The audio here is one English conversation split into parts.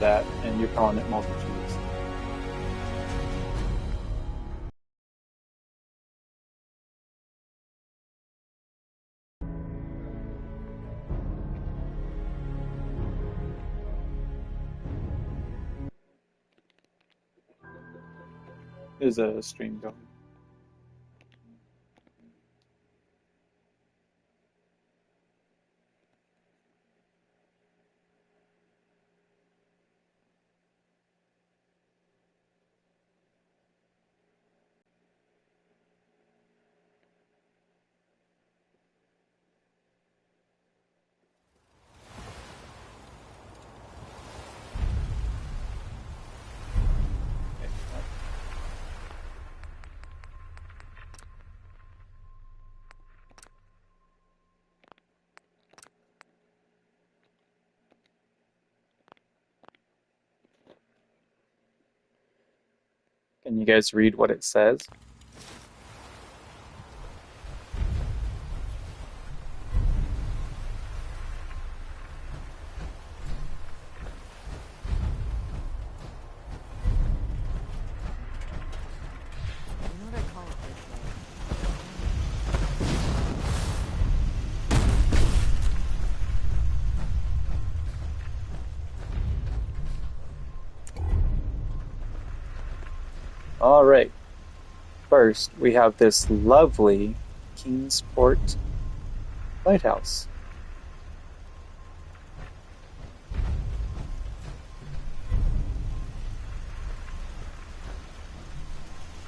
that, and you're calling it multi-cheese. Is a stream going? Can you guys read what it says? You know what I call it this All right. First, we have this lovely Kingsport lighthouse.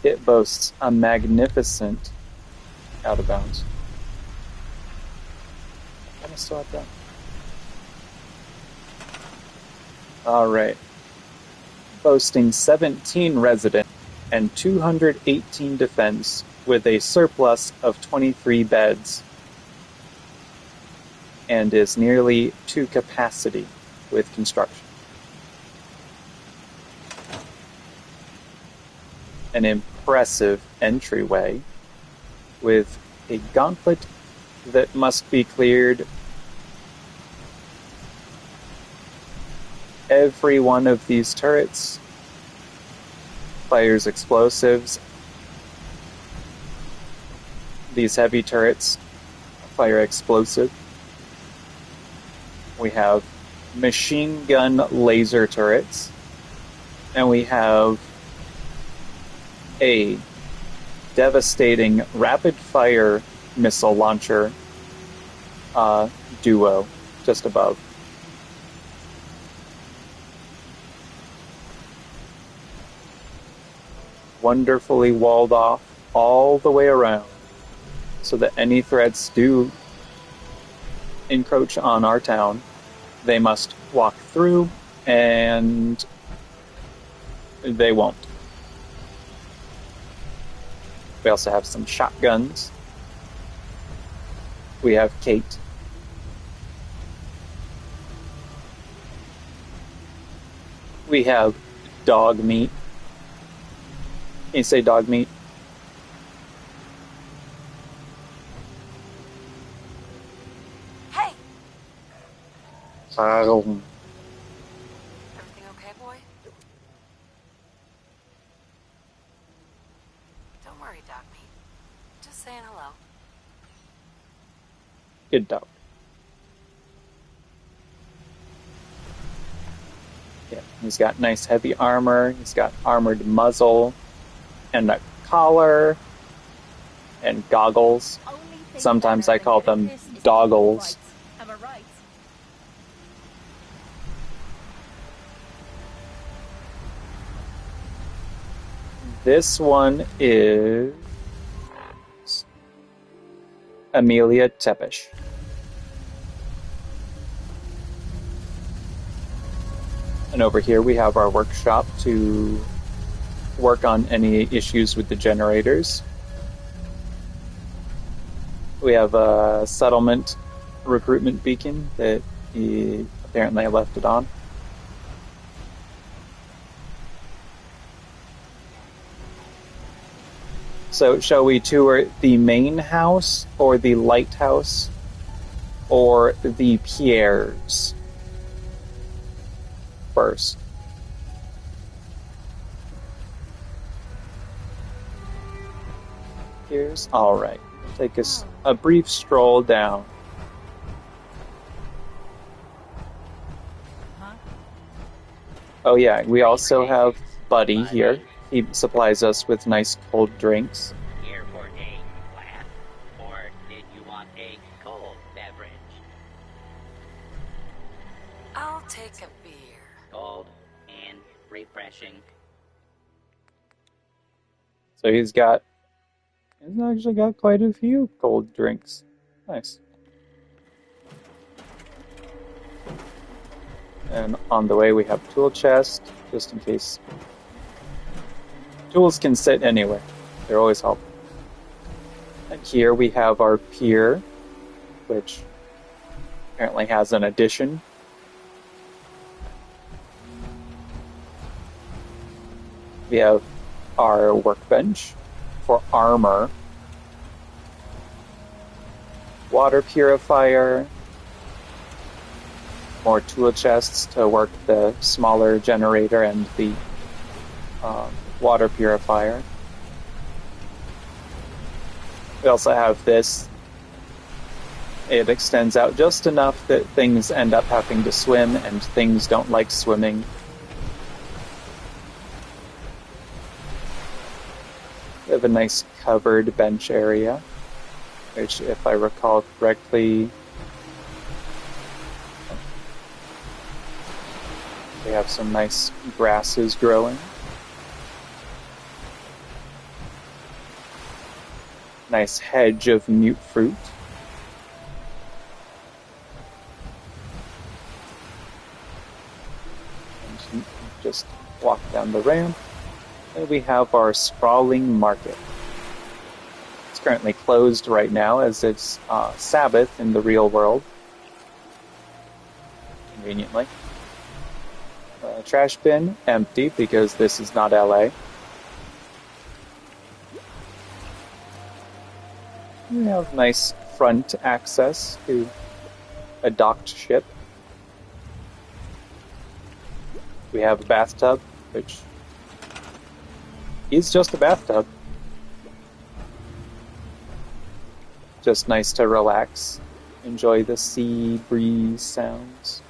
It boasts a magnificent out of bounds. Am I still at that? All right. Boasting 17 residents and 218 defense with a surplus of 23 beds and is nearly to capacity with construction. An impressive entryway with a gauntlet that must be cleared. Every one of these turrets fires explosives. These heavy turrets fire explosive. We have machine gun laser turrets. And we have a devastating rapid fire missile launcher duo just above. Wonderfully walled off all the way around so that any threats do encroach on our town, they must walk through and they won't. We also have some shotguns. We have Kate. We have dog meat. Can you say dog meat? Hey! Um, Everything okay, boy? Don't worry, Dog Meat. Just saying hello. Good dog. Yeah, he's got nice heavy armor. He's got armored muzzle and a collar and goggles. Sometimes I call them doggles. Am I right? This one is Amelia Tepish. And over here we have our workshop to work on any issues with the generators. We have a settlement recruitment beacon that he apparently left it on. So shall we tour the main house or the lighthouse or the piers first? Here's all right. Take us a brief stroll down. Oh yeah, we also have Buddy here. He supplies us with nice cold drinks. Here for a glass, or did you want a cold beverage? I'll take a beer. Cold and refreshing. So he's actually got quite a few cold drinks. Nice. And on the way we have tool chest, just in case. Tools can sit anywhere. They're always helpful. And here we have our pier, which apparently has an addition. We have our workbench for armor, water purifier, more tool chests to work the smaller generator and the water purifier. We also have this. It extends out just enough that things end up having to swim, and things don't like swimming. We have a nice covered bench area, which, if I recall correctly, we have some nice grasses growing. Nice hedge of mute fruit. And just walk down the ramp. And we have our sprawling market. It's currently closed right now as it's Sabbath in the real world. Conveniently. Trash bin, empty because this is not LA. We have nice front access to a docked ship. We have a bathtub, which is just a bathtub. Just nice to relax, enjoy the sea breeze sounds.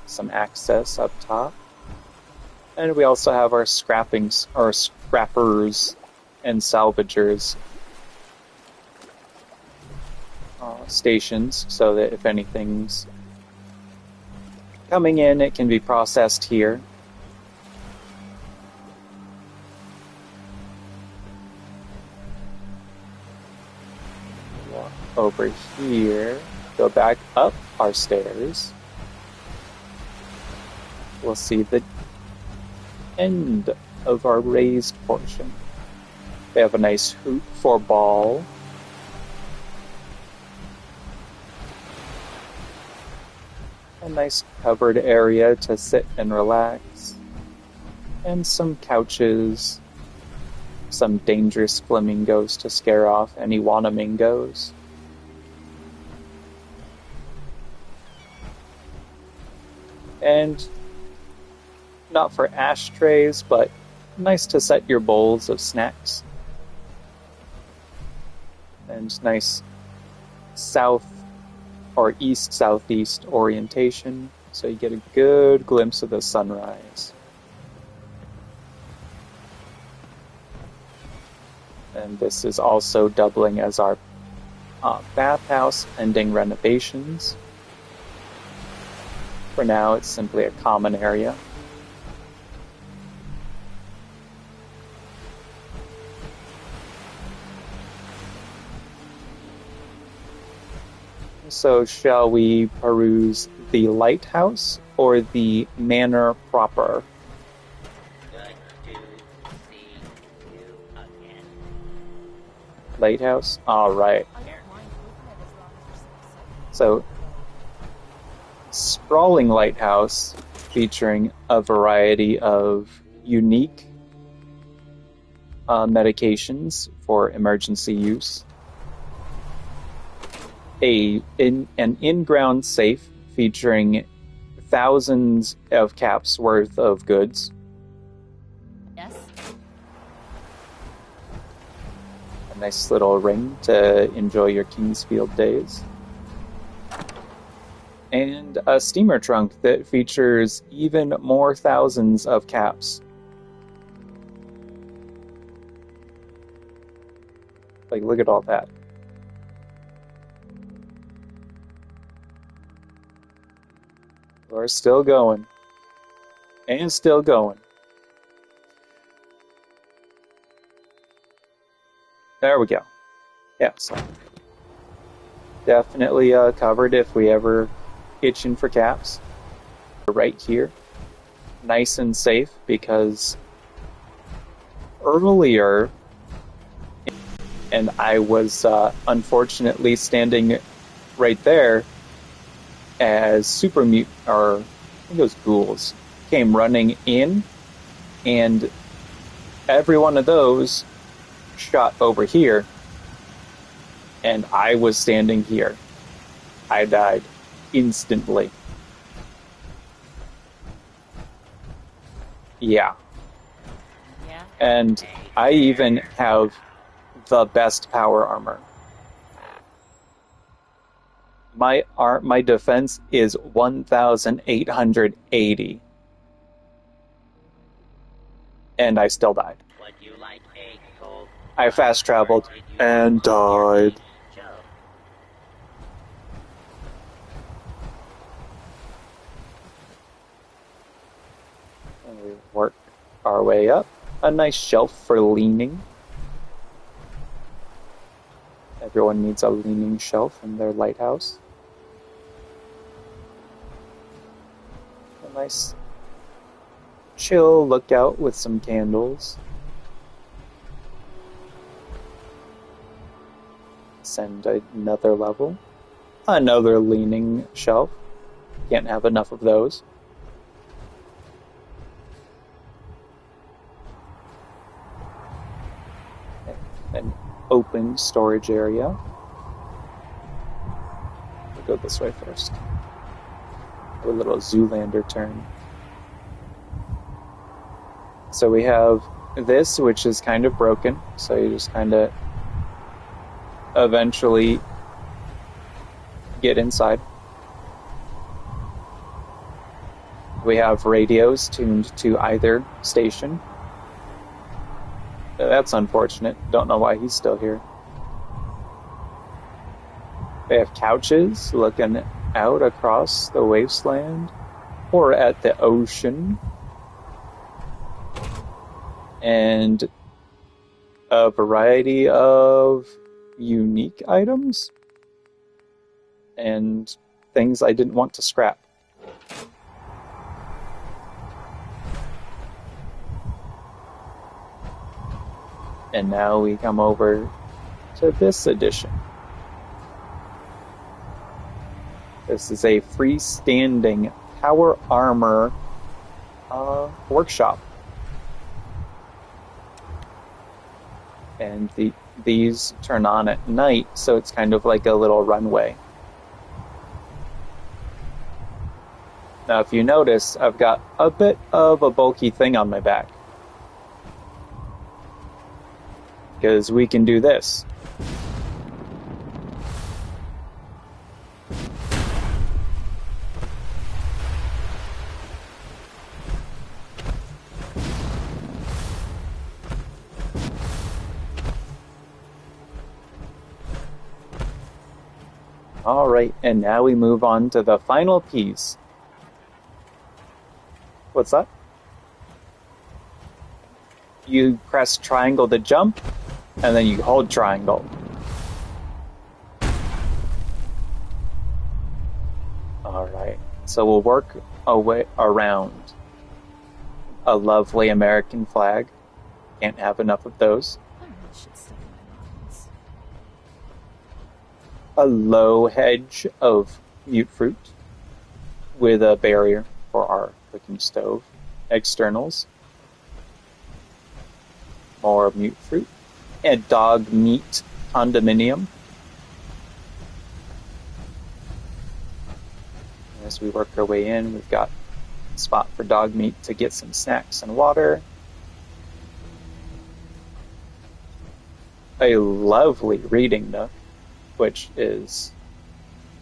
Some access up top. And we also have our scrappers and salvagers stations, so that if anything's coming in, it can be processed here. Walk over here, go back up our stairs. We'll see the end of our raised portion. We have a nice hoop for ball. A nice covered area to sit and relax. And some couches. Some dangerous flamingos to scare off any wanamingos. And not for ashtrays, but nice to set your bowls of snacks. And nice south or east-southeast orientation, so you get a good glimpse of the sunrise. And this is also doubling as our bathhouse pending renovations. For now, it's simply a common area. So shall we peruse the lighthouse or the manor proper? Good to see you again. Lighthouse? Alright. So, sprawling lighthouse featuring a variety of unique medications for emergency use. An in-ground safe featuring thousands of caps worth of goods. Yes. A nice little ring to enjoy your Kingsfield days. And a steamer trunk that features even more thousands of caps. Like, look at all that. We're still going. And still going. There we go. Yeah, so definitely covered if we ever itching for caps. Right here. Nice and safe because earlier, and I was unfortunately standing right there as super mute, or I think it was ghouls, came running in, and every one of those shot over here, and I was standing here. I died instantly. Yeah. Yeah. And I even have the best power armor. My defense is 1,880. And I still died. Would you like a Coke? I fast traveled and died. And we work our way up. A nice shelf for leaning. Everyone needs a leaning shelf in their lighthouse. A nice chill lookout with some candles. Send another level. Another leaning shelf. Can't have enough of those. An open storage area. We'll go this way first. A little Zoolander turn. So we have this, which is kind of broken. So you just kind of eventually get inside. We have radios tuned to either station. That's unfortunate. Don't know why he's still here. We have couches looking out across the wasteland or at the ocean. And a variety of unique items and things I didn't want to scrap. And now we come over to this edition. This is a freestanding power armor workshop. And these turn on at night, so it's kind of like a little runway. Now, if you notice, I've got a bit of a bulky thing on my back. Because we can do this. Alright, and now we move on to the final piece. What's that? You press triangle to jump, and then you hold triangle. Alright, so we'll work our way around a lovely American flag. Can't have enough of those. A low hedge of mute fruit with a barrier for our cooking stove. Externals. More mute fruit. A dog meat condominium. As we work our way in, we've got a spot for dog meat to get some snacks and water. A lovely reading nook, which is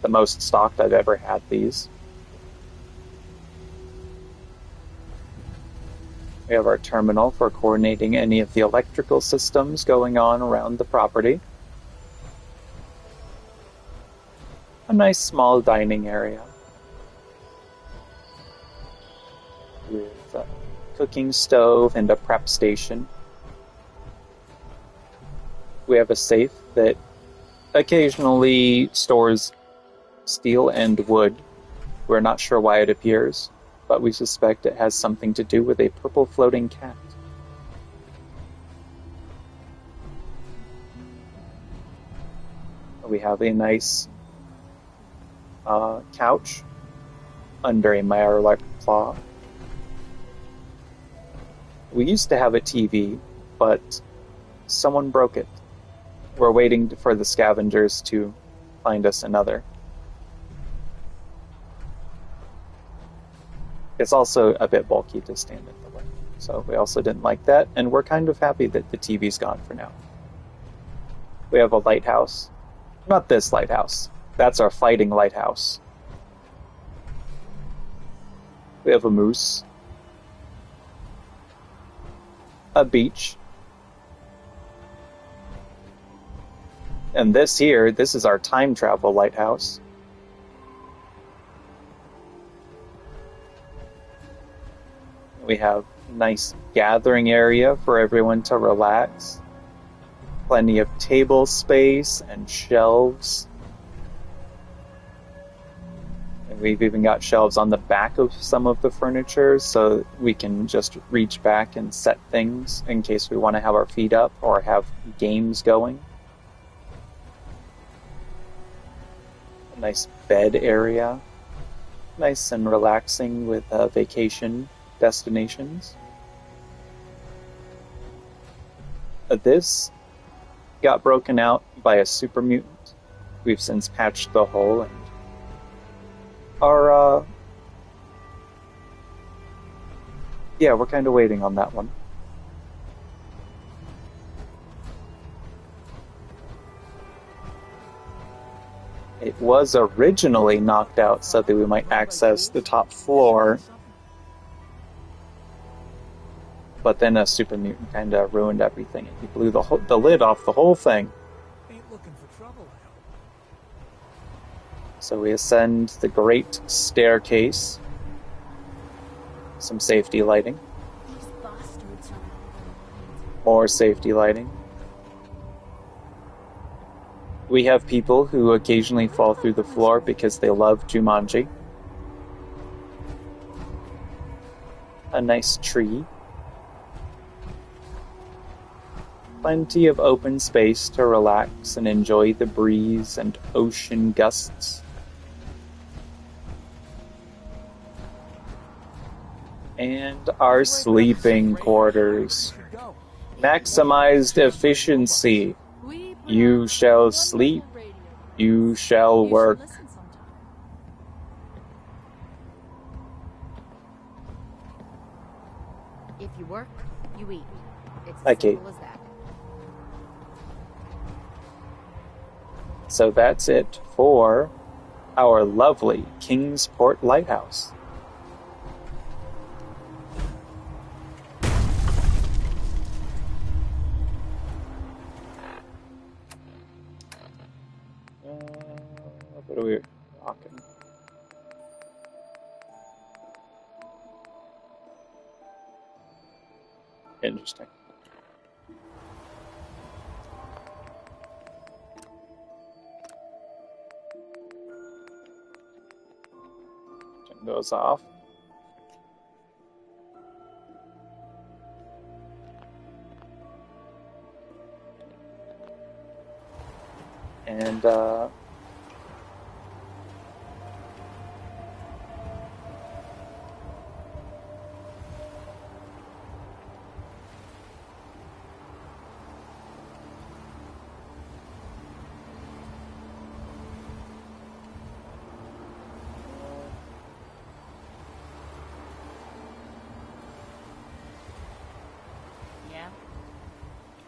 the most stocked I've ever had these. We have our terminal for coordinating any of the electrical systems going on around the property. A nice small dining area with a cooking stove and a prep station. We have a safe that occasionally stores steel and wood. We're not sure why it appears, but we suspect it has something to do with a purple floating cat. We have a nice couch under a Mirror-like claw. We used to have a TV, but someone broke it. We're waiting for the scavengers to find us another. It's also a bit bulky to stand in the way, so we also didn't like that, and we're kind of happy that the TV's gone for now. We have a lighthouse. Not this lighthouse. That's our fighting lighthouse. We have a moose. A beach. And this is our time travel lighthouse. We have a nice gathering area for everyone to relax. Plenty of table space and shelves. And we've even got shelves on the back of some of the furniture so we can just reach back and set things in case we want to have our feet up or have games going. A nice bed area. Nice and relaxing with vacation destinations. This got broken out by a super mutant. We've since patched the hole and are we're kind of waiting on that one. It was originally knocked out so that we might access the top floor, but then a super mutant kind of ruined everything, and he blew the lid off the whole thing. Ain't looking for trouble, I hope. So we ascend the great staircase. Some safety lighting. These bastards are out of their minds. More safety lighting. We have people who occasionally fall through the floor because they love Jumanji. A nice tree. Plenty of open space to relax and enjoy the breeze and ocean gusts. And our sleeping quarters. Maximized efficiency. You shall sleep. You shall work. If you work, you eat. It's as Okay. simple as that. So that's it for our lovely Kingsport Lighthouse. What are we talking? Interesting. Turn those off. And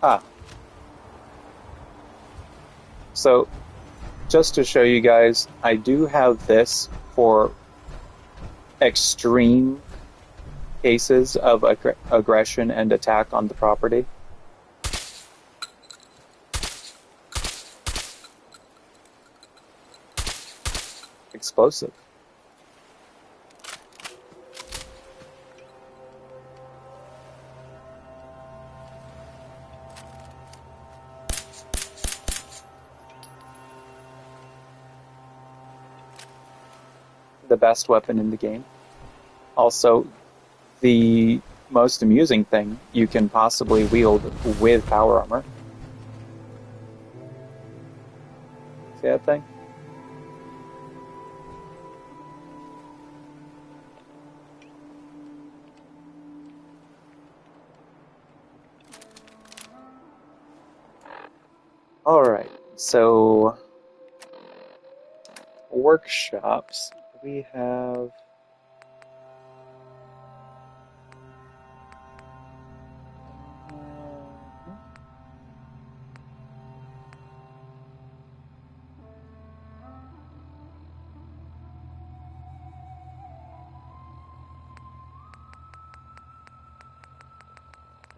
Ah. So, just to show you guys, I do have this for extreme cases of aggression and attack on the property. Explosive. The best weapon in the game. Also, the most amusing thing you can possibly wield with power armor. See that thing? Alright, so workshops. We have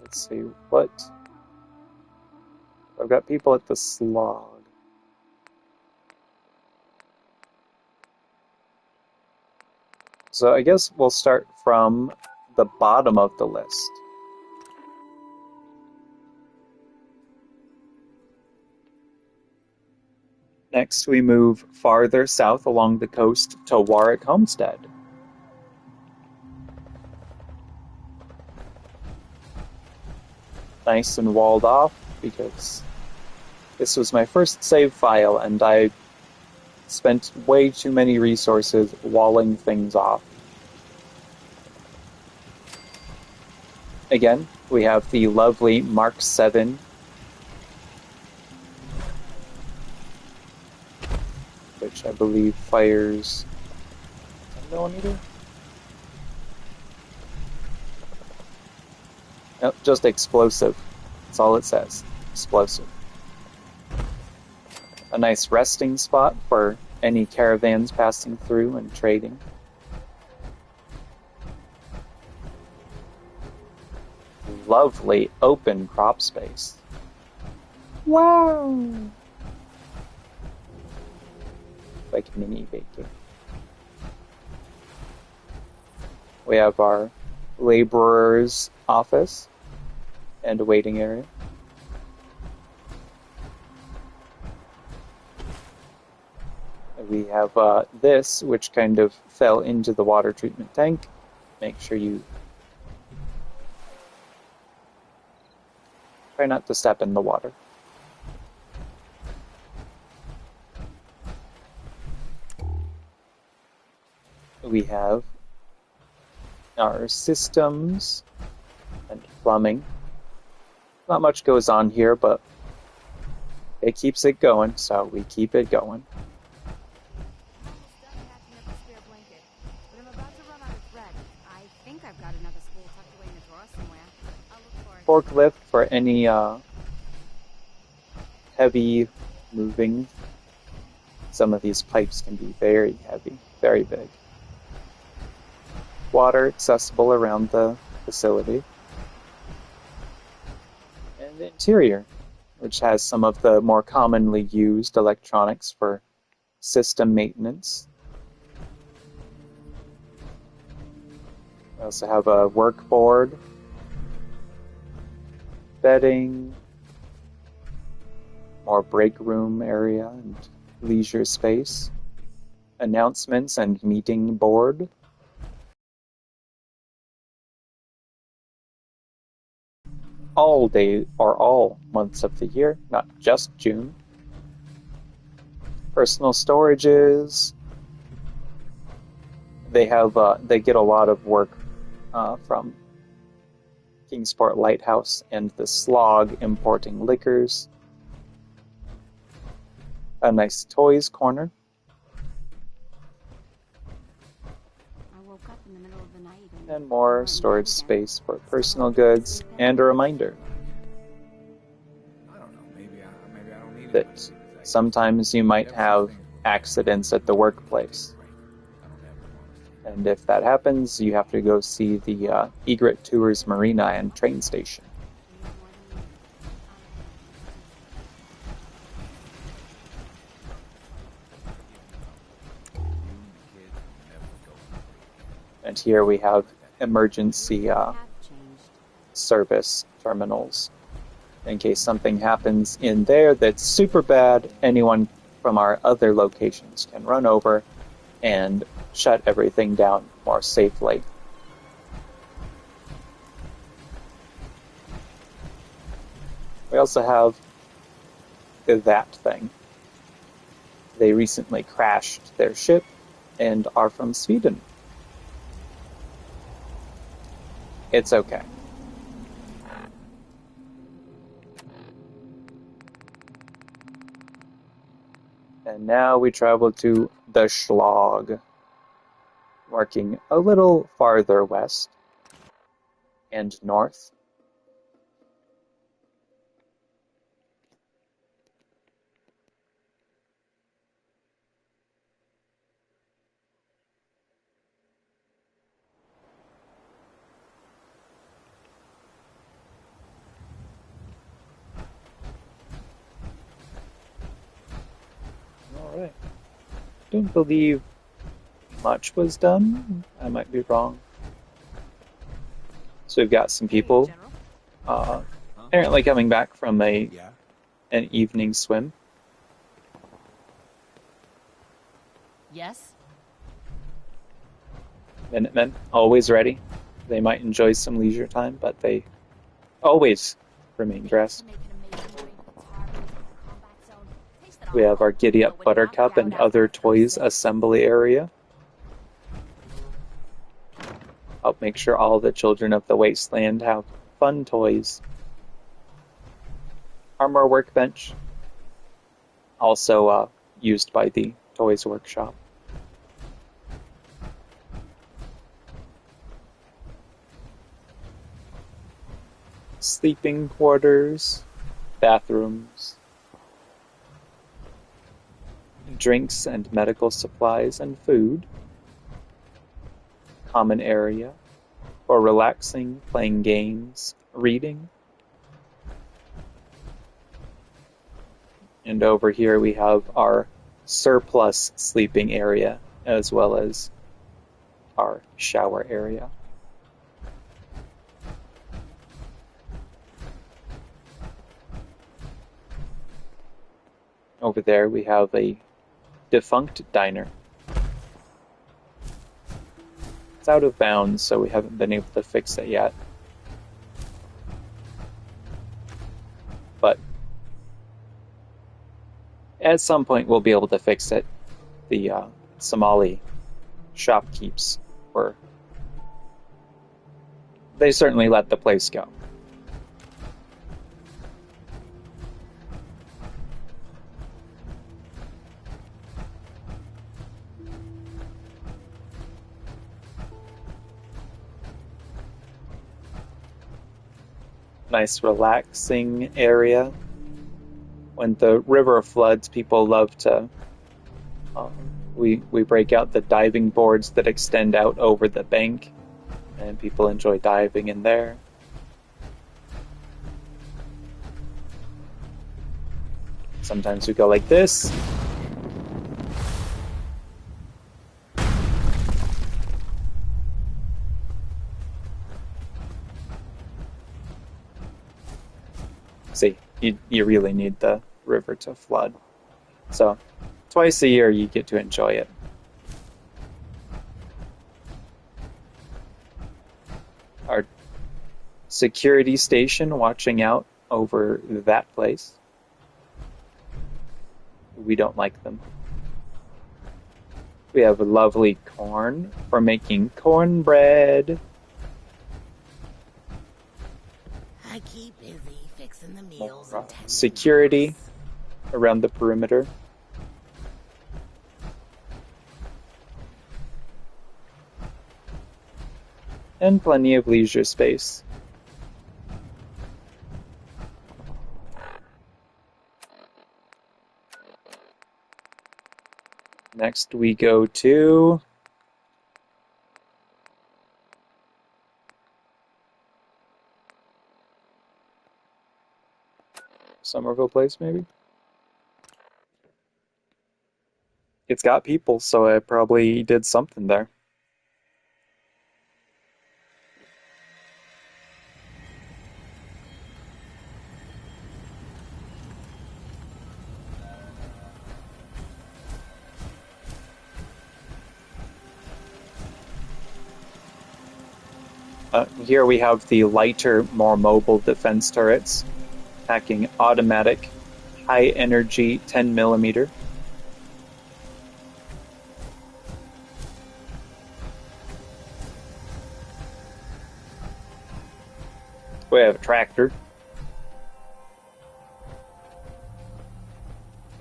let's see what I've got people at the slog. So I guess we'll start from the bottom of the list. Next, we move farther south along the coast to Warwick Homestead. Nice and walled off, because this was my first save file and I spent way too many resources walling things off. Again, we have the lovely Mark 7, which I believe fires 10mm? Nope, just explosive. That's all it says. Explosive. A nice resting spot for any caravans passing through and trading. Lovely open crop space. Wow! Like mini baking. We have our laborer's office and a waiting area. We have this, which kind of fell into the water treatment tank. Make sure you try not to step in the water. We have our systems and plumbing. Not much goes on here, but it keeps it going, so we keep it going. Forklift for any heavy moving. Some of these pipes can be very heavy, very big. Water accessible around the facility. And the interior, which has some of the more commonly used electronics for system maintenance. We also have a work board, bedding, more break room area and leisure space, announcements and meeting board, all day or all months of the year, not just June. Personal storages. They get a lot of work from Kingsport Lighthouse and the Slog importing liquors. A nice toys corner. And more storage space for personal goods, and a reminder. that sometimes you might have accidents at the workplace. And if that happens, you have to go see the Egret Tours Marina and train station. And here we have emergency service terminals. In case something happens in there that's super bad, anyone from our other locations can run over and shut everything down more safely. We also have that thing. They recently crashed their ship and are from Sweden. It's okay. And now we travel to the Schlag, marking a little farther west and north. Alright. Don't believe much was done. I might be wrong. So we've got some people apparently coming back from an evening swim. Yes? Minutemen, always ready. They might enjoy some leisure time, but they always remain dressed. We have our Giddy Up Buttercup and other toys assembly area. Help make sure all the children of the wasteland have fun toys. Armor workbench, also used by the Toys Workshop. Sleeping quarters, bathrooms, drinks and medical supplies and food. Common area for relaxing, playing games, reading. And over here we have our surplus sleeping area as well as our shower area. Over there we have a defunct diner. It's out of bounds, so we haven't been able to fix it yet. But at some point we'll be able to fix it. The Somali shopkeepers they certainly let the place go. Nice relaxing area. When the river floods, people love to we break out the diving boards that extend out over the bank, and people enjoy diving in there. Sometimes we go like this. See, you really need the river to flood. So, twice a year you get to enjoy it. Our security station watching out over that place. We don't like them. We have lovely corn for making cornbread. I keep busy fixing the meals More, and tending security house. around the perimeter. And plenty of leisure space. Next we go to Somerville Place, maybe? It's got people, so I probably did something there. Here we have the lighter, more mobile defense turrets, packing automatic, high energy 10 millimeter. We have a tractor.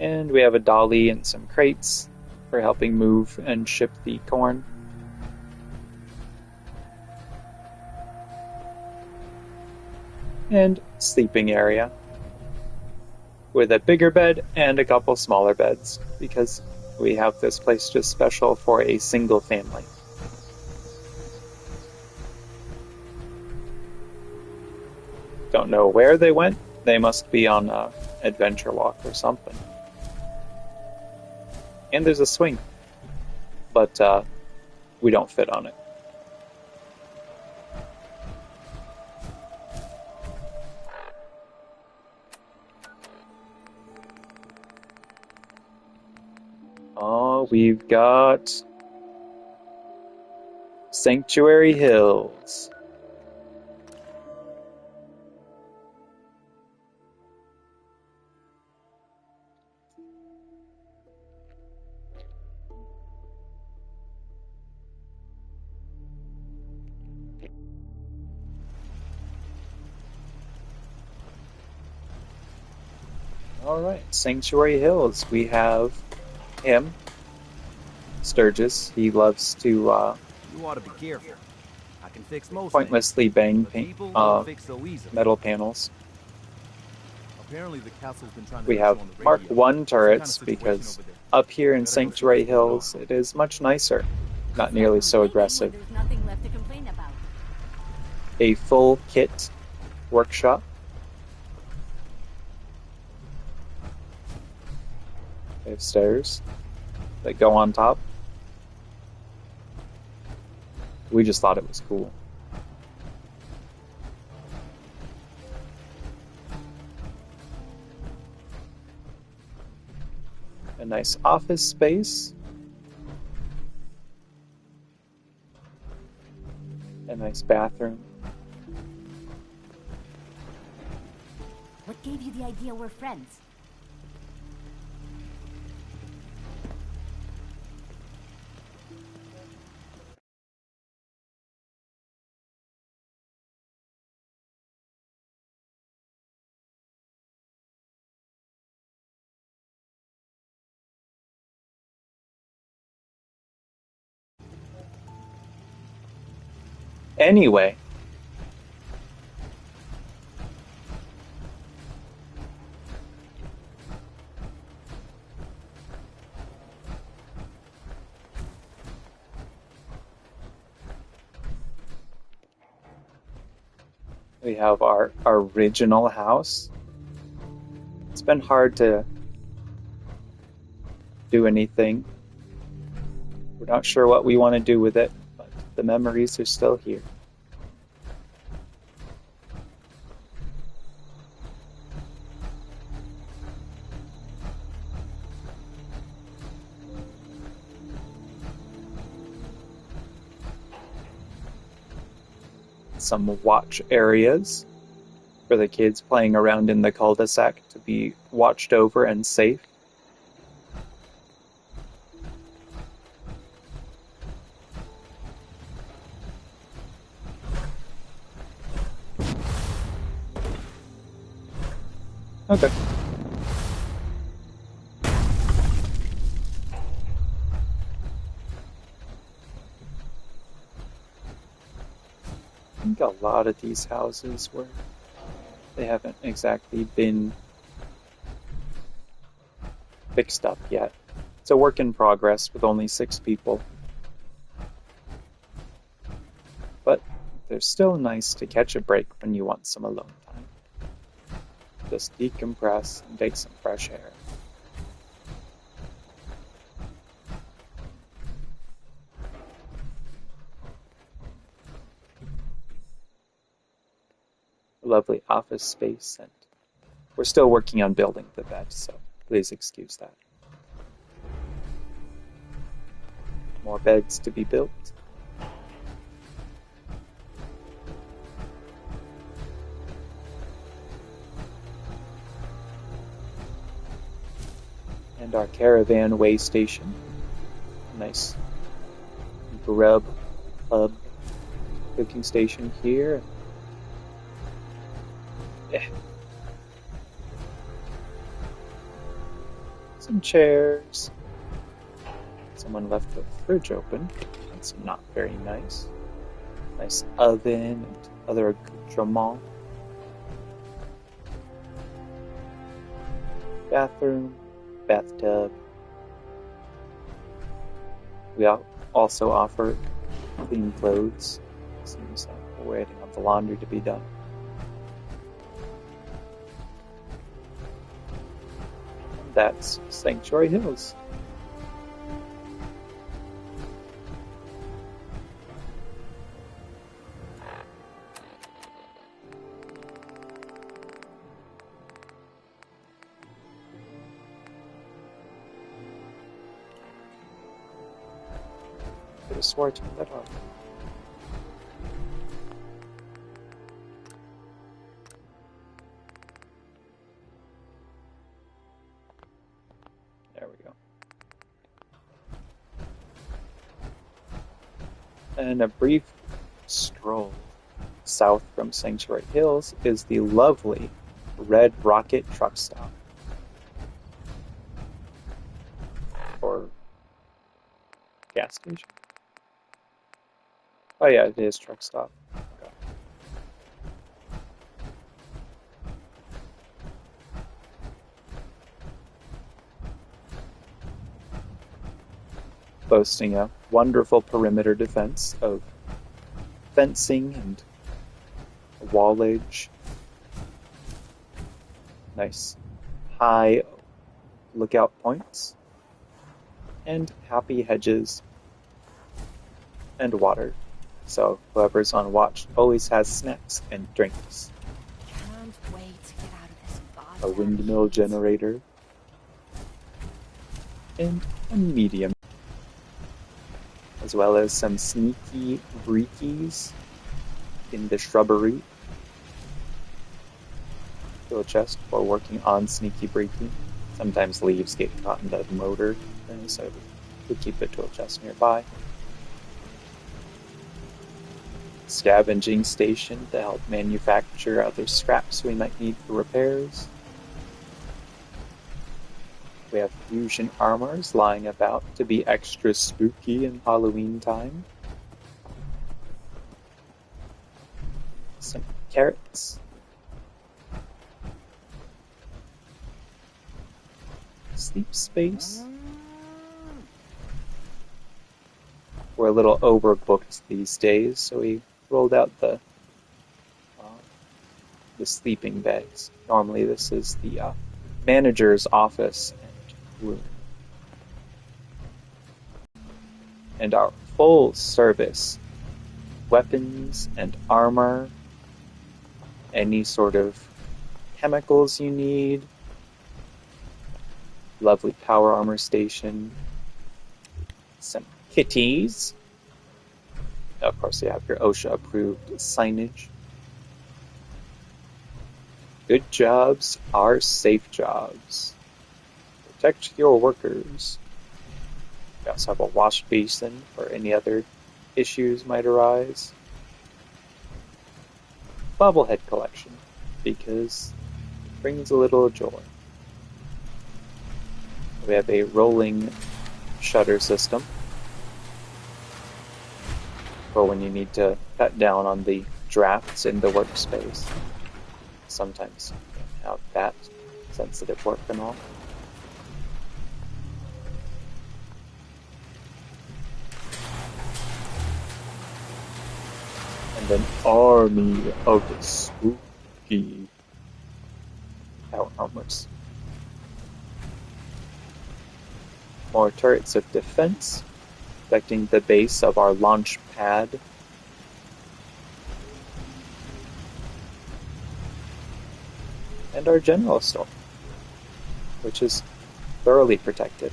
And we have a dolly and some crates for helping move and ship the corn. And sleeping area with a bigger bed and a couple smaller beds because we have this place just special for a single family. Don't know where they went. They must be on a adventure walk or something. And there's a swing, but we don't fit on it. Oh, we've got Sanctuary Hills. All right, Sanctuary Hills. We have him, Sturgis. He loves to You ought to be careful. I can fix most pointlessly bang things, but people don't fix so easily. metal panels. Apparently the castle's been trying to We let have you on the Mark radio. 1 turrets Some kind of because situation over up here in Better go see Sanctuary what's going Hills on. it is much nicer. Not nearly so aggressive. There's nothing left to complain about. A full kit workshop. We have stairs that go on top. We just thought it was cool. A nice office space. A nice bathroom. What gave you the idea we're friends? Anyway, we have our original house. It's been hard to do anything. We're not sure what we want to do with it, but the memories are still here. Some watch areas for the kids playing around in the cul-de-sac to be watched over and safe. Okay. I think a lot of these houses were they haven't exactly been fixed up yet. It's a work in progress with only 6 people. But they're still nice to catch a break when you want some alone time. Just decompress and take some fresh air. Lovely office space, and we're still working on building the bed, so please excuse that. More beds to be built. And our caravan way station. Nice grub hub cooking station here. Some chairs. Someone left the fridge open. That's not very nice. Nice oven and other accoutrements. Bathroom, bathtub. We also offer clean clothes. Seems like we're waiting on the laundry to be done. That's Sanctuary Hills. Could have swore I turned that off. There we go. And a brief stroll south from Sanctuary Hills is the lovely Red Rocket truck stop. Or gas station? Oh yeah, it is truck stop. Okay. Boasting a wonderful perimeter defense of fencing and wallage. Nice high lookout points. And happy hedges and water. So whoever's on watch always has snacks and drinks. Can't wait to get out of this A windmill generator. And a medium. As well as some sneaky breekies in the shrubbery. Tool chest for working on sneaky breaking. Sometimes leaves get caught in the motor, and so we keep the tool chest nearby. Scavenging station to help manufacture other scraps we might need for repairs. We have fusion armors lying about to be extra spooky in Halloween time. Some carrots. Sleep space. We're a little overbooked these days, so we rolled out the sleeping beds. Normally this is the manager's office and room. And our full service weapons and armor, any sort of chemicals you need, lovely power armor station, some kitties. Of course, you have your OSHA approved signage. Good jobs are safe jobs. Protect your workers. We also have a wash basin for any other issues might arise. Bobblehead collection, because it brings a little joy. We have a rolling shutter system for when you need to cut down on the drafts in the workspace. Sometimes you can't have that sensitive work and all. And an army of spooky power armors. More turrets of defense, protecting the base of our launch pad. And our general store, which is thoroughly protected.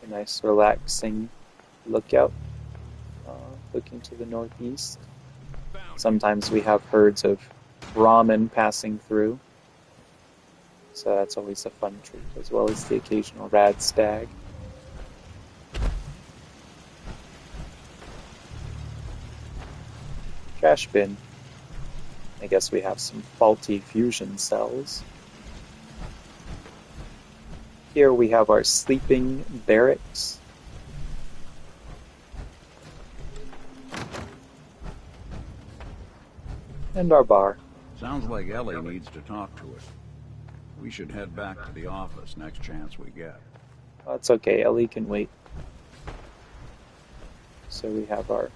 A nice relaxing lookout, looking to the northeast. Sometimes we have herds of Brahmin passing through, so that's always a fun treat, as well as the occasional rad stag. Trash bin. I guess we have some faulty fusion cells. Here we have our sleeping barracks. And our bar. Sounds like Ellie needs to talk to us. We should head back to the office next chance we get. That's okay, Ellie can wait. So we have our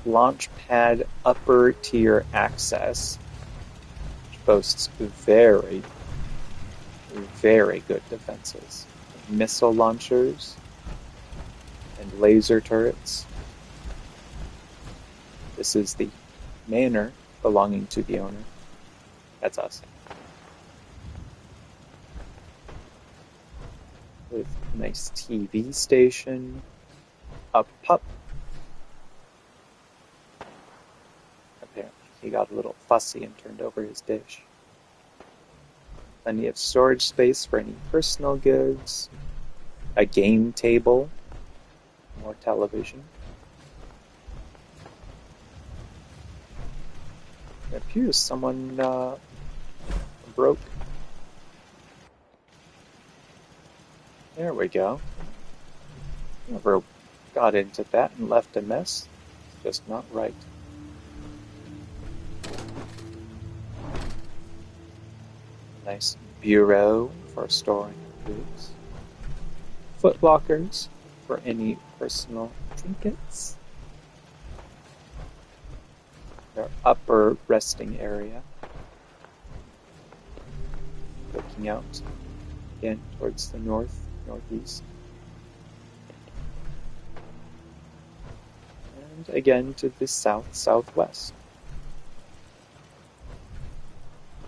launch pad upper tier access, which boasts very, very good defenses. Missile launchers and laser turrets. This is the manor belonging to the owner. That's us. With a nice TV station, a pup. Apparently he got a little fussy and turned over his dish. Plenty of storage space for any personal goods. A game table. More television. It appears someone broke. There we go. Whoever got into that and left a mess, it's just not right. Nice bureau for storing goods. Foot lockers for any personal trinkets. Their upper resting area. Looking out again towards the northeast. And again to the southwest.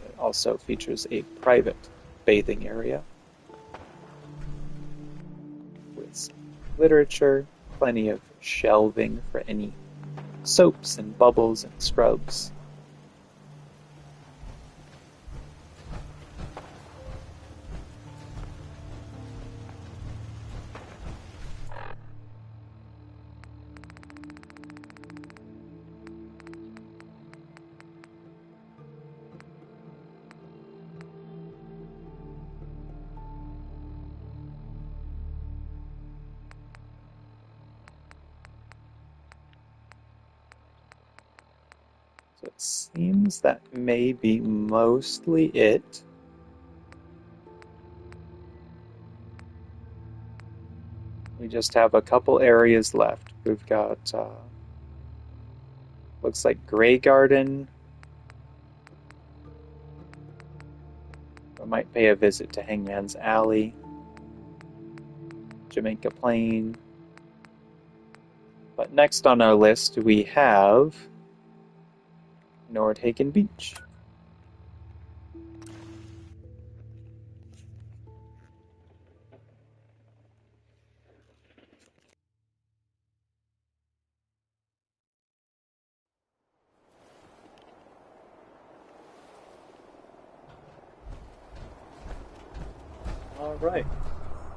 It also features a private bathing area with literature, plenty of shelving for any soaps and bubbles and scrubs. So it seems that may be mostly it. We just have a couple areas left. We've got, looks like Grey Garden. I might pay a visit to Hangman's Alley. Jamaica Plain. But next on our list we have Nordhagen Beach. All right.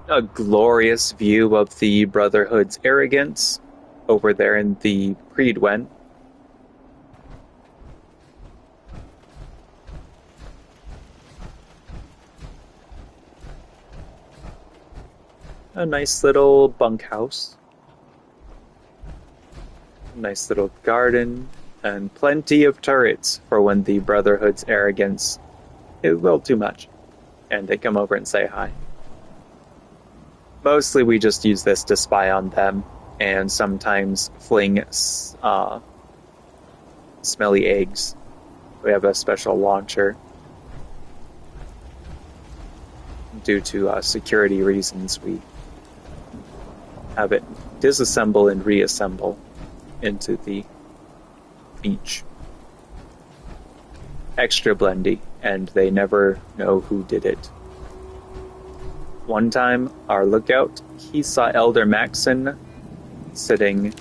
A glorious view of the Brotherhood's arrogance over there in the Preedwen. A nice little bunkhouse. A nice little garden. And plenty of turrets for when the Brotherhood's arrogance is a little too much. And they come over and say hi. Mostly we just use this to spy on them and sometimes fling smelly eggs. We have a special launcher. Due to security reasons, we have it disassemble and reassemble into the beach. Extra blendy, and they never know who did it. One time, our lookout, he saw Elder Maxon sitting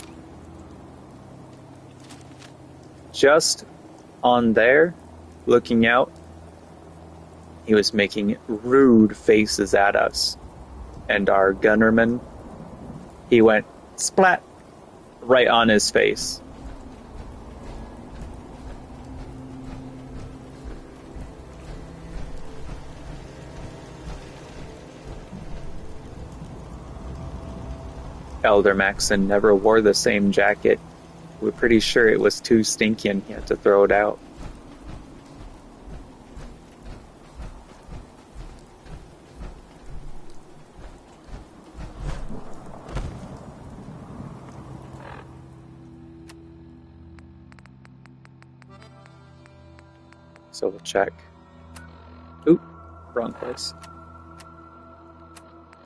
just on there, looking out. He was making rude faces at us. And our gunnerman, he went splat right on his face. Elder Maxon never wore the same jacket. We're pretty sure it was too stinky and he had to throw it out. So we'll check. Oop, wrong place.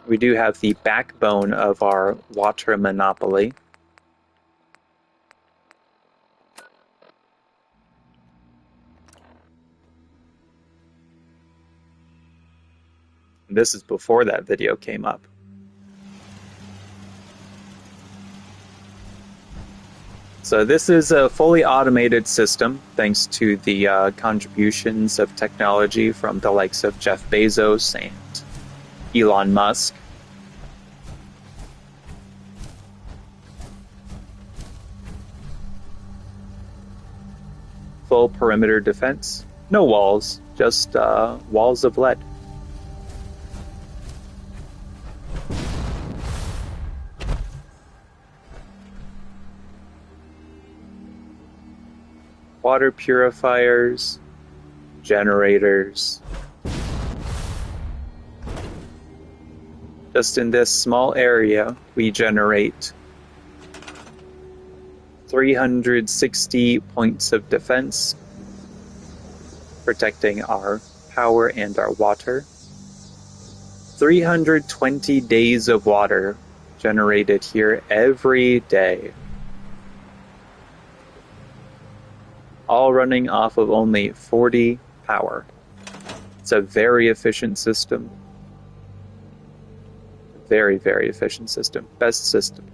We do have the backbone of our water monopoly. This is before that video came up. So this is a fully automated system, thanks to the contributions of technology from the likes of Jeff Bezos and Elon Musk. Full perimeter defense. No walls, just walls of lead. Water purifiers, generators. Just in this small area, we generate 360 points of defense, protecting our power and our water. 320 days of water generated here every day. All running off of only 40 power. It's a very efficient system. Very, very efficient system. Best system.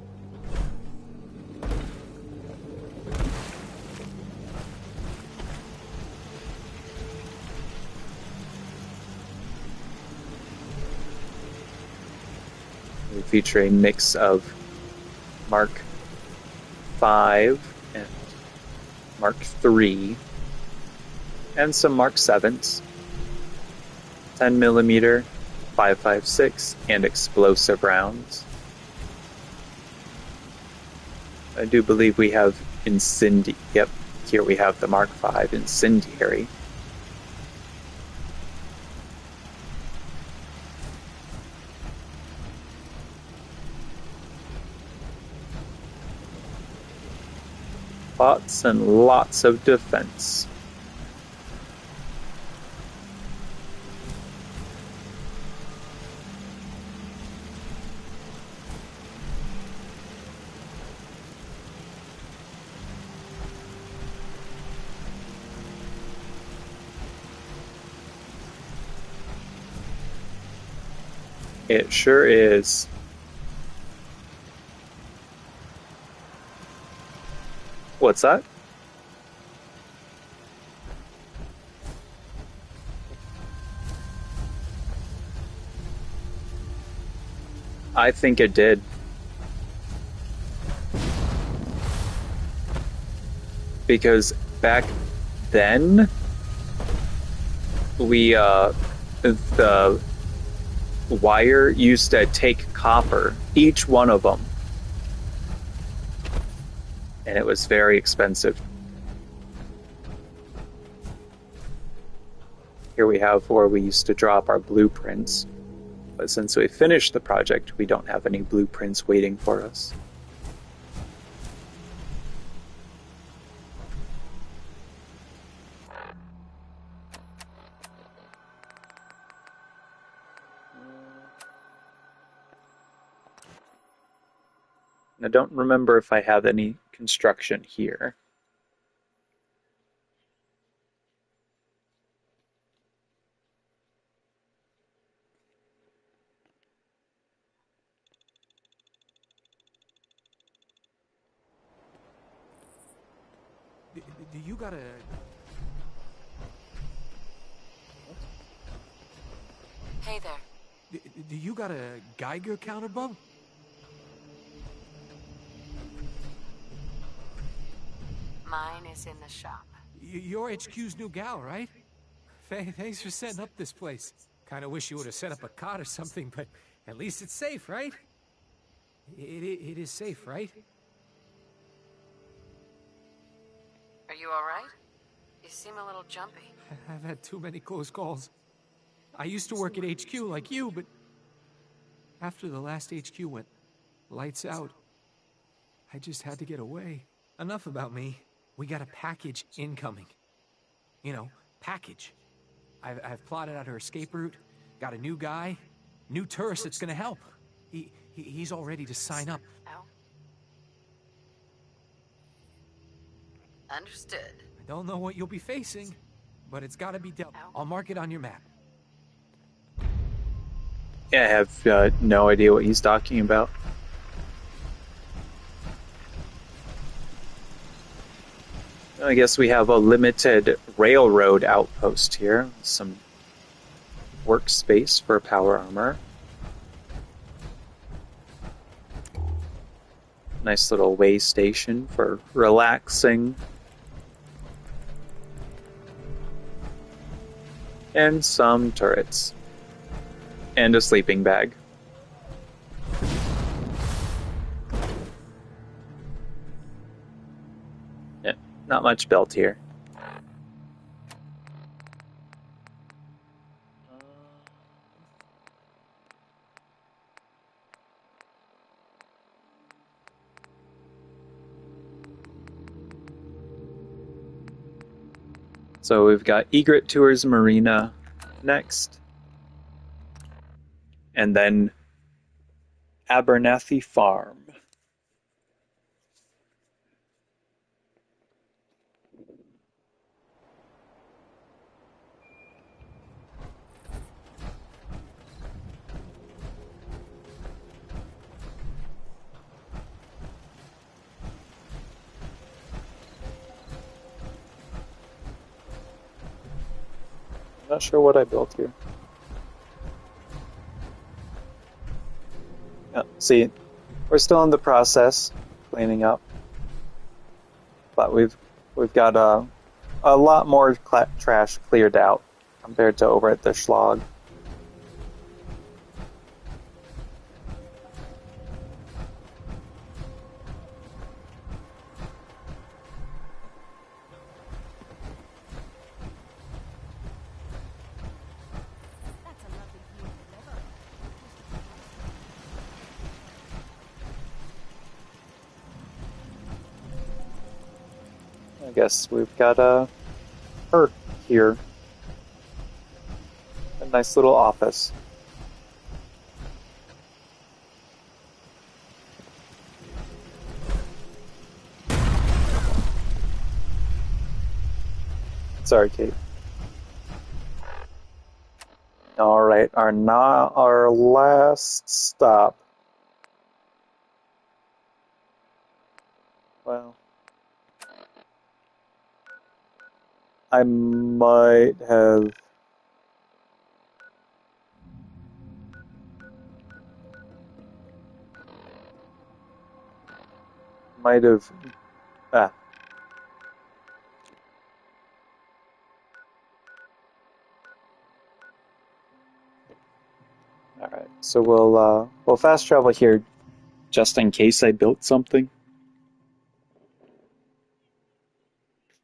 We feature a mix of Mark V and Mark III, and some Mark 7s, 10mm, 5.56, and explosive rounds. I do believe we have Yep, here we have the Mark V Incendiary. Lots and lots of defense. It sure is. What's that? I think it did. Because back then, the wire used to take copper, each one of them. And it was very expensive. Here we have where we used to drop our blueprints. But since we finished the project, we don't have any blueprints waiting for us. I don't remember if I have any construction here. Do you got a... Hey there. Do you got a Geiger counter, bub? Mine is in the shop. You're HQ's new gal, right? Thanks for setting up this place. Kinda wish you would have set up a cot or something, but at least it's safe, right? It is safe, right? Are you alright? You seem a little jumpy. I've had too many close calls. I used to work at HQ like you, but after the last HQ went lights out, I just had to get away. Enough about me. We got a package incoming. You know, package. I've plotted out her escape route, got a new guy, new tourist that's gonna help. He's all ready to sign up. Oh. Understood. I don't know what you'll be facing, but it's gotta be dealt. Oh. I'll mark it on your map. Yeah, I have no idea what he's talking about. I guess we have a limited railroad outpost here. Some workspace for power armor. Nice little way station for relaxing. And some turrets. And a sleeping bag. Yeah, not much built here. So we've got Egret Tours Marina next. And then Abernathy Farm. I'm not sure what I built here. Yeah, see, we're still in the process cleaning up, but we've got a lot more trash cleared out compared to over at the Schlag. That's a lovely view of the river. I guess we've got her here. A nice little office. Sorry, Kate. All right, our last stop. Well, I might have ah. All right, so we'll fast travel here just in case I built something.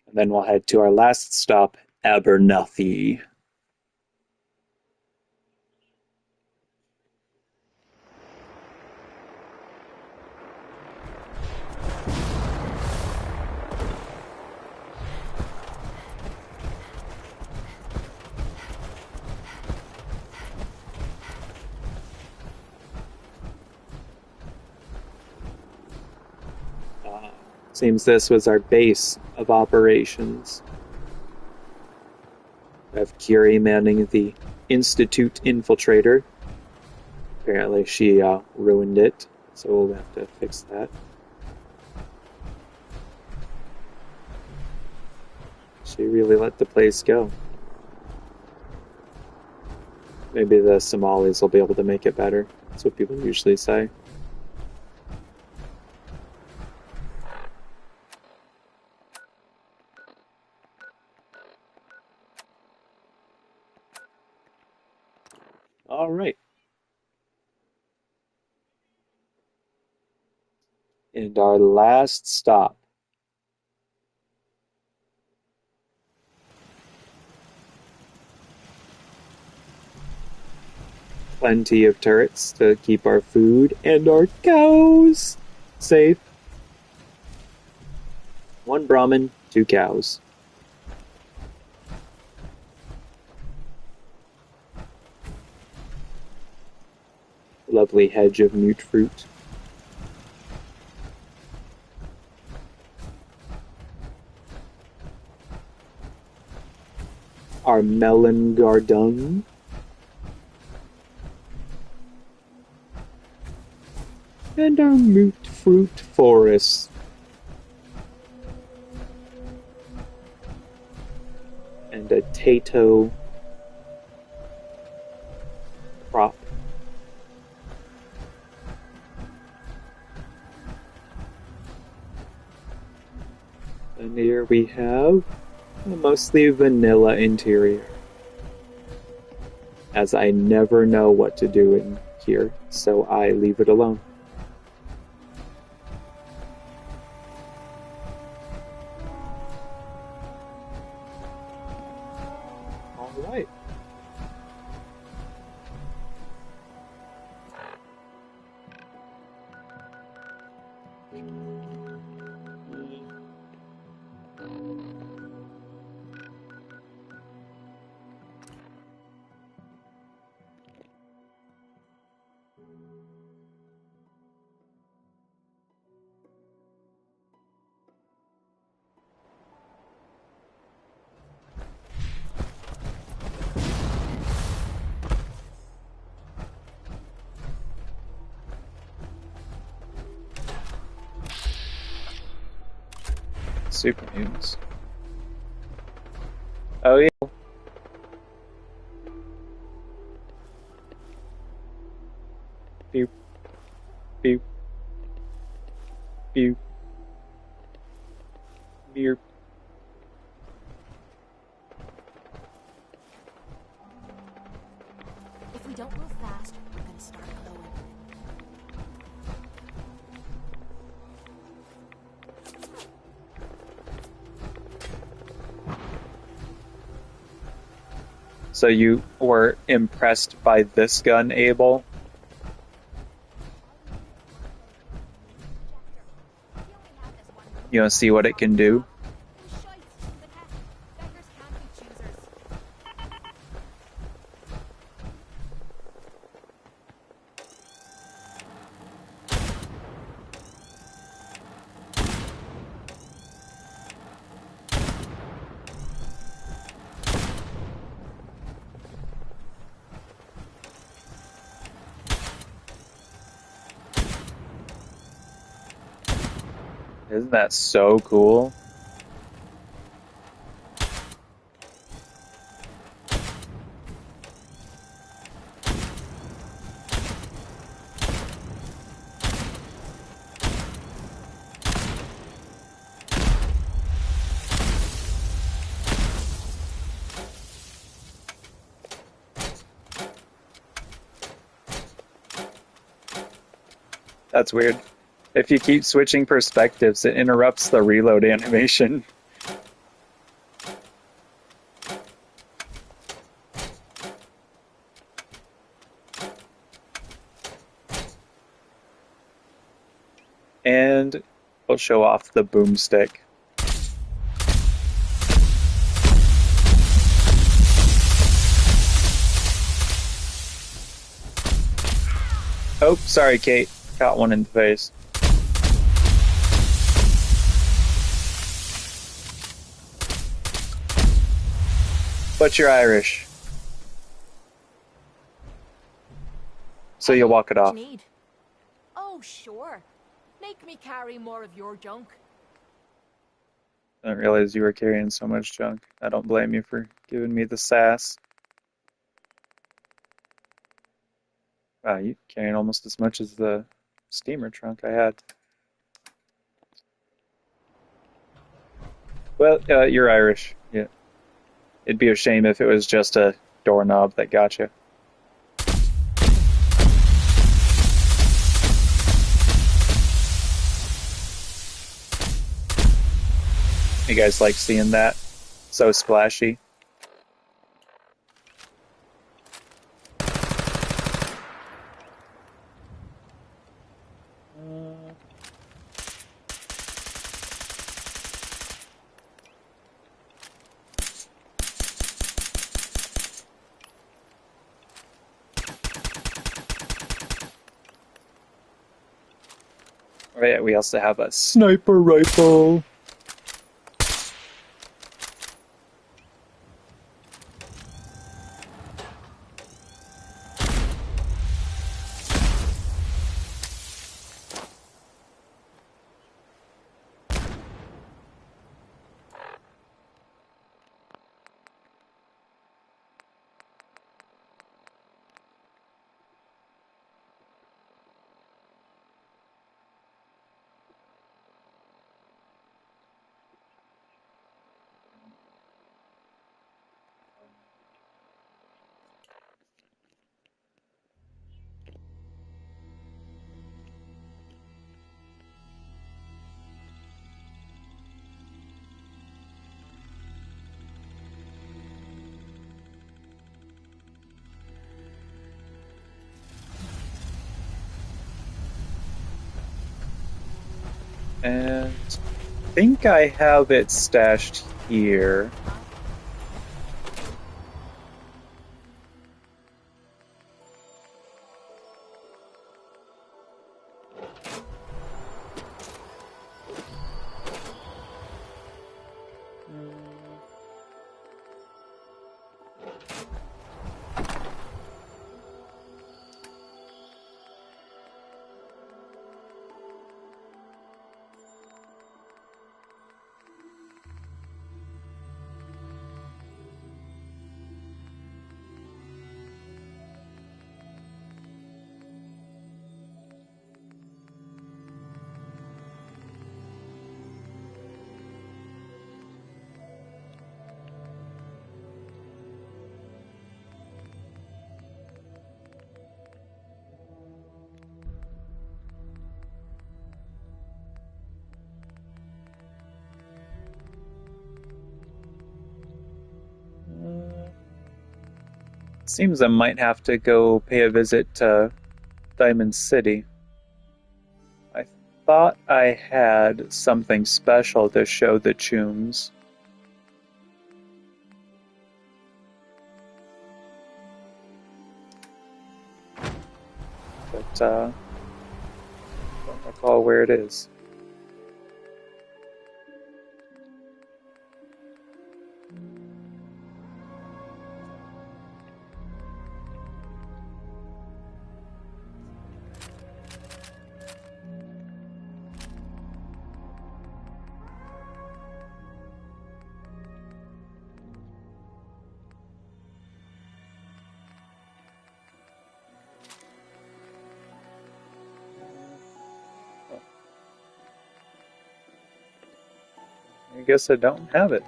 And then we'll head to our last stop, Abernathy. Seems this was our base of operations. We have Curie manning the Institute Infiltrator. Apparently she ruined it, so we'll have to fix that. She really let the place go. Maybe the Somalis will be able to make it better. That's what people usually say. All right. And our last stop. Plenty of turrets to keep our food and our cows safe. 1 Brahmin, 2 cows. Lovely hedge of mute fruit. Our melon garden. And our mute fruit forest. And a tato crop. And here we have a mostly vanilla interior, as I never know what to do in here, so I leave it alone. All right. Super news. Oh yeah. Beep. Beep. Beep. Beep. If we don't move fast, we're gonna start glowing. So you were impressed by this gun, Abel? You want to see what it can do? Isn't that so cool? That's weird. If you keep switching perspectives, it interrupts the reload animation. And we'll show off the boomstick. Oh, sorry, Kate. Got one in the face. But you're Irish. So you walk it off. What you need? Oh, sure. Make me carry more of your junk. I didn't realize you were carrying so much junk. I don't blame you for giving me the sass. Wow, you carrying almost as much as the steamer trunk I had. Well, you're Irish. Yeah. It'd be a shame if it was just a doorknob that got you. You guys like seeing that? So splashy. Oh yeah, we also have a sniper rifle. And I think I have it stashed here. Seems I might have to go pay a visit to Diamond City. I thought I had something special to show the Chooms. But, don't recall where it is. I guess I don't have it.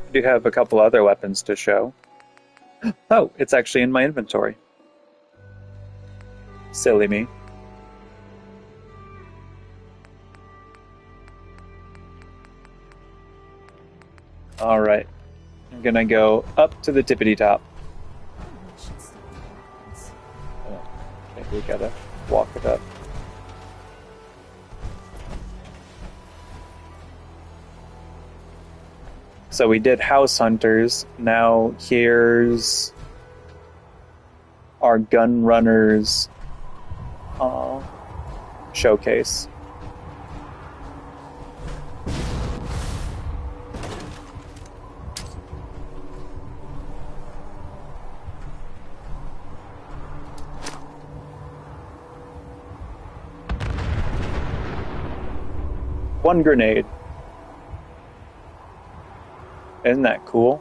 I do have a couple other weapons to show. Oh, it's actually in my inventory. Silly me. Alright. I'm gonna go up to the tippity top. Oh, okay, we gotta walk it up. So we did House Hunters. Now here's our Gun Runners showcase. One grenade. Isn't that cool?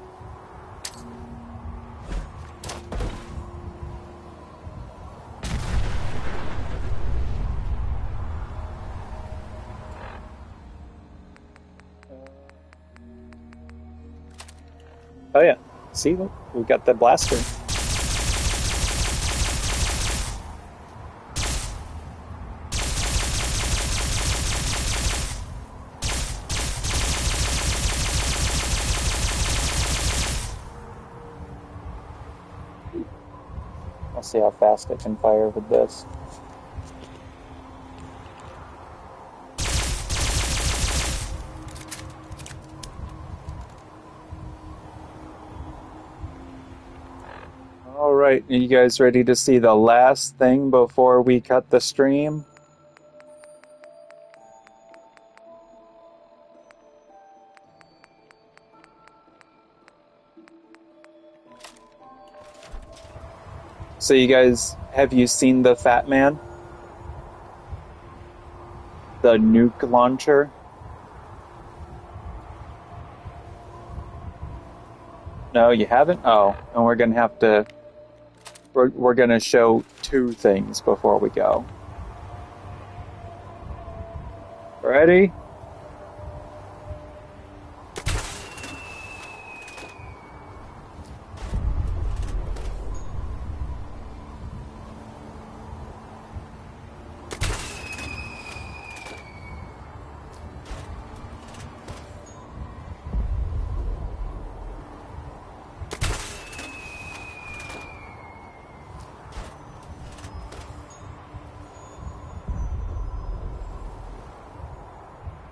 Oh yeah, see, look, we got the blaster. I'll see how fast I can fire with this. Alright, are you guys ready to see the last thing before we cut the stream? So you guys, have you seen the Fat Man? The nuke launcher? No, you haven't? Oh, and we're gonna have to... We're gonna show two things before we go. Ready?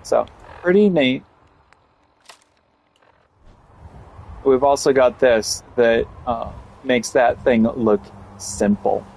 So, pretty neat. We've also got this that makes that thing look simple.